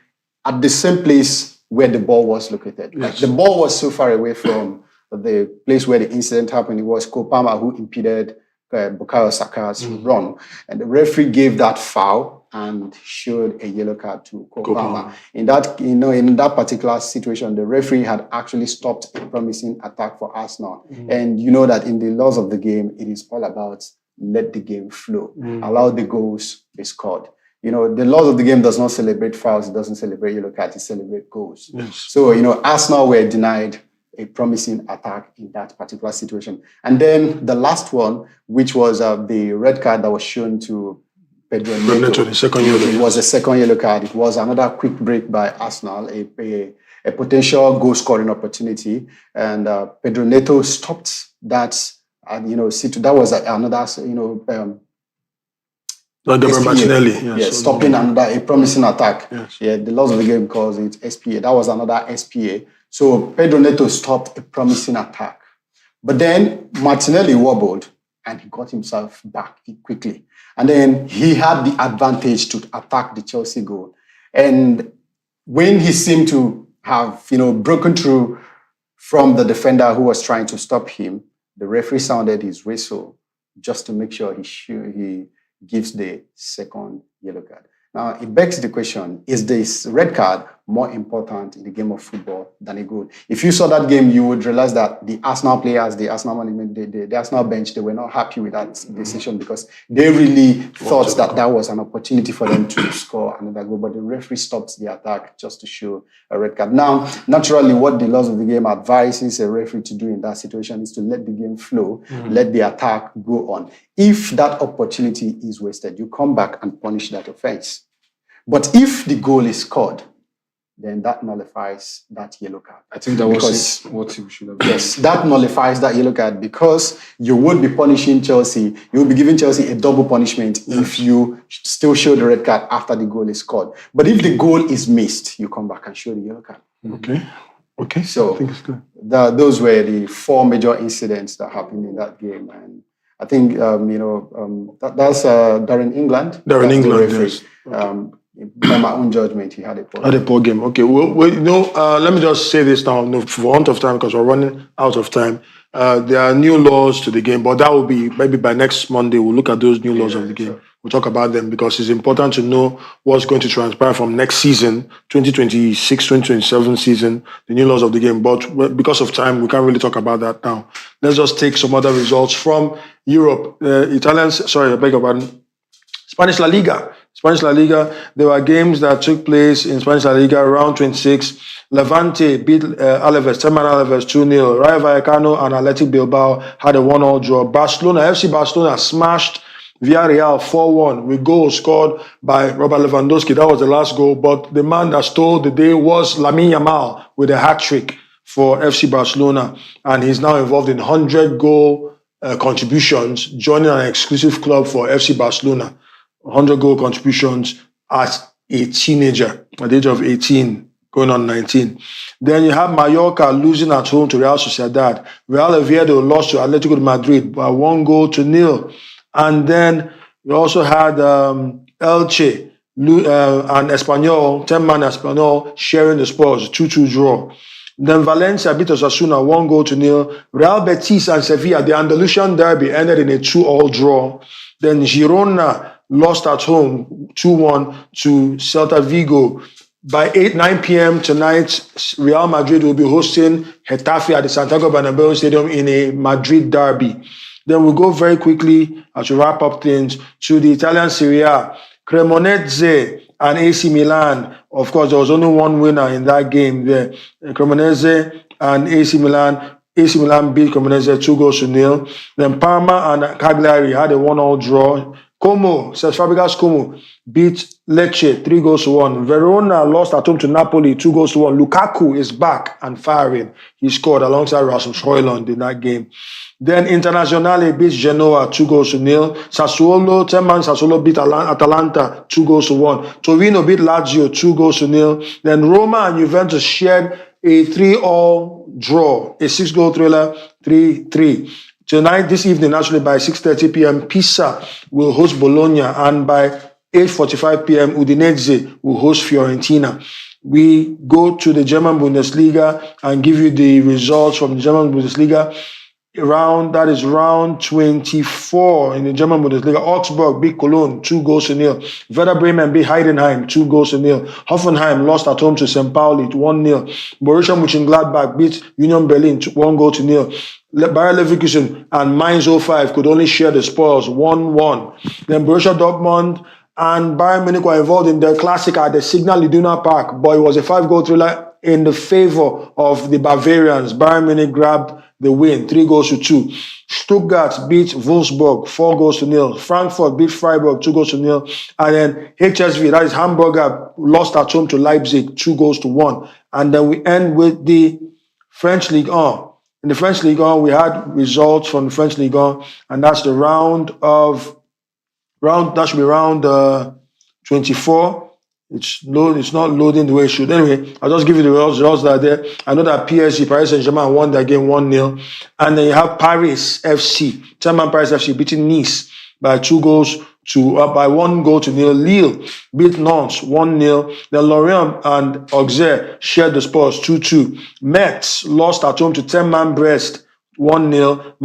at the same place where the ball was located. Yes. Like the ball was so far away from the place where the incident happened. It was Kopama who impeded Bukayo Saka's run, and the referee gave that foul and showed a yellow card to Kopama. In that particular situation, the referee had actually stopped a promising attack for Arsenal. And you know that in the laws of the game, it is all about let the game flow, allow the goals be scored. The laws of the game does not celebrate fouls, it doesn't celebrate yellow cards, it celebrates goals. Yes. So Arsenal were denied a promising attack in that particular situation. And then the last one, which was the red card that was shown to Pedro Neto. The second yellow. It was a second yellow card. It was another quick break by Arsenal, a potential goal scoring opportunity. And Pedro Neto stopped that. And, that was another, Martinelli. Yes, stopping a promising attack. Yes. Yeah, the laws of the game calls it SPA. That was another SPA. So Pedro Neto stopped a promising attack. But then Martinelli wobbled and he got himself back quickly. And then he had the advantage to attack the Chelsea goal. And when he seemed to have, broken through from the defender who was trying to stop him, the referee sounded his whistle just to make sure he gives the second yellow card. Now, it begs the question, is this red card more important in the game of football than a goal? If you saw that game, you would realize that the Arsenal players, the Arsenal management, the Arsenal bench, they were not happy with that decision because they really thought that was an opportunity for them to score another goal. But the referee stopped the attack just to show a red card. Now, naturally, what the laws of the game advises a referee to do in that situation is to let the game flow, let the attack go on. If that opportunity is wasted, you come back and punish that offense. But if the goal is scored, then that nullifies that yellow card. I think that was what he should have done. Yes, that nullifies that yellow card because you would be punishing Chelsea. You will be giving Chelsea a double punishment if you still show the red card after the goal is scored. But if the goal is missed, you come back and show the yellow card. Okay. So I think it's good. Those were the 4 major incidents that happened in that game. And I think, that's Darren England. Darren England, yes. By my own judgment, he had a poor game. Okay, let me just say this now, for want of time, because we're running out of time. There are new laws to the game, but that will be maybe by next Monday. We'll look at those new laws of the game. Sure. We'll talk about them because it's important to know what's going to transpire from next season, 2026-2027 season, the new laws of the game. But because of time, we can't really talk about that now. Let's just take some other results from Europe. Spanish La Liga. There were games that took place in Spanish La Liga, round 26. Levante beat Alaves, Teman Alaves 2-0. Rayo Vallecano and Athletic Bilbao had a 1-1 draw. FC Barcelona smashed Villarreal 4-1 with goals scored by Robert Lewandowski. That was the last goal, but the man that stole the day was Lamine Yamal with a hat-trick for FC Barcelona, and he's now involved in 100-goal contributions, joining an exclusive club for FC Barcelona. 100-goal contributions as a teenager, at the age of 18, going on 19. Then you have Mallorca losing at home to Real Sociedad. Real Oviedo lost to Atletico de Madrid by 1-0. And then you also had Elche and Espanyol, 10-man Espanyol, sharing the spoils, 2-2 draw. Then Valencia beat Osasuna 1-0. Real Betis and Sevilla, the Andalusian derby, ended in a 2-2 draw. Then Girona lost at home 2-1 to Celta Vigo. By 9 p.m. tonight, Real Madrid will be hosting Getafe at the Santiago Bernabeu Stadium in a Madrid derby. Then we'll go very quickly as we wrap up things to the Italian Serie A. Cremonese and AC Milan. Of course, there was only one winner in that game there. Cremonese and AC Milan. AC Milan beat Cremonese 2-0. Then Parma and Cagliari had a 1-1 draw. Como, Cesc Fabregas Como beat Lecce 3-1. Verona lost at home to Napoli 2-1. Lukaku is back and firing. He scored alongside Rasmus Højlund in that game. Then Internazionale beats Genoa 2-0. Sassuolo, 10-man Sassuolo beat Atalanta 2-1. Torino beat Lazio 2-0. Then Roma and Juventus shared a 3-3 draw, a 6-goal thriller, 3-3. Tonight, this evening, actually by 6:30 p.m., Pisa will host Bologna, and by 8:45 p.m., Udinese will host Fiorentina. We go to the German Bundesliga and give you the results from the German Bundesliga. That is round 24 in the German Bundesliga. Augsburg beat Cologne 2-0. Werder Bremen beat Heidenheim 2-0. Hoffenheim lost at home to St. Pauli 1-0. Borussia Mönchengladbach beat Union Berlin 1-0. Bayer Leverkusen and Mainz 05 could only share the spoils 1-1. Then Borussia Dortmund and Bayern Munich were involved in their classic at the Signal Iduna Park, but it was a 5-goal thriller in the favor of the Bavarians. Bayern Munich grabbed the win, 3-2. Stuttgart beat Wolfsburg 4-0. Frankfurt beat Freiburg 2-0. And then HSV, that is Hamburger, lost at home to Leipzig 2-1. And then we end with the French Ligue 1. In the French Ligue 1, we had results from the French Ligue 1, and that's the that should be round 24. It's not loading the way it should. Anyway, I'll just give you the results that are there. I know that PSG, Paris Saint-Germain, won that game 1-0. And then you have Paris FC, 10-man Paris FC beating Nice by 1-0. Lille beat Nantes 1-0. Then Lorient and Auxerre shared the spoils 2-2. Metz lost at home to 10-man Brest 1-0.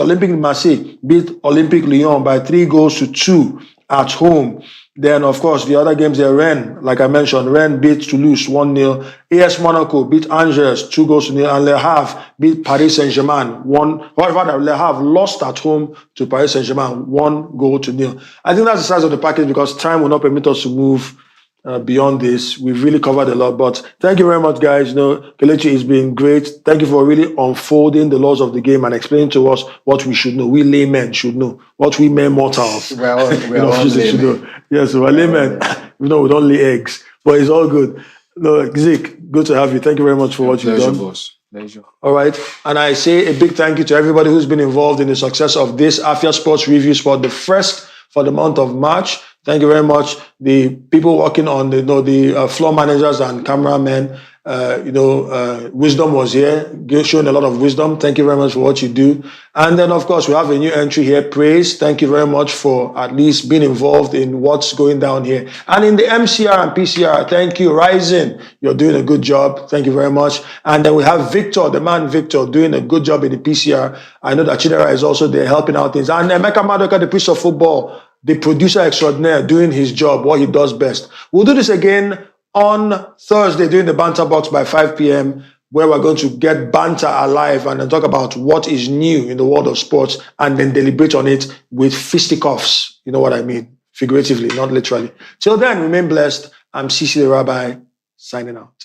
Olympique de Marseille beat Olympique Lyon by 3-2 at home. Then, of course, the other games there, Rennes, like I mentioned, Rennes beat Toulouse 1-0. AS Monaco beat Angers 2-0. And Le Havre beat Paris Saint-Germain Le Havre lost at home to Paris Saint-Germain 1-0. I think that's the size of the package because time will not permit us to move beyond this. We've really covered a lot, but thank you very much, guys. Kelechi, it's been great. Thank you for really unfolding the laws of the game and explaining to us what we should know. We laymen should know what we mere mortals We're all laymen. know. Yes, we're laymen. We don't lay eggs, but it's all good. Zik, good to have you. Thank you very much for what you've done. Boss. Pleasure. All right. And I say a big thank you to everybody who's been involved in the success of this Afia Sports Review Sport, the first for the month of March. Thank you very much. The people working on the floor managers and cameramen, Wisdom was here, showing a lot of wisdom. Thank you very much for what you do. And then, of course, we have a new entry here, Praise. Thank you very much for at least being involved in what's going down here. And in the MCR and PCR, thank you. Rising, you're doing a good job. Thank you very much. And then we have Victor, the man Victor, doing a good job in the PCR. I know that Chidera is also there helping out things. And Emeka Madoka, the priest of football, the producer extraordinaire, doing his job, what he does best. We'll do this again on Thursday during the Banter Box by 5 p.m., where we're going to get banter alive and then talk about what is new in the world of sports and then deliberate on it with fisticuffs. You know what I mean? Figuratively, not literally. Till then, remain blessed. I'm CC the Rabbi, signing out.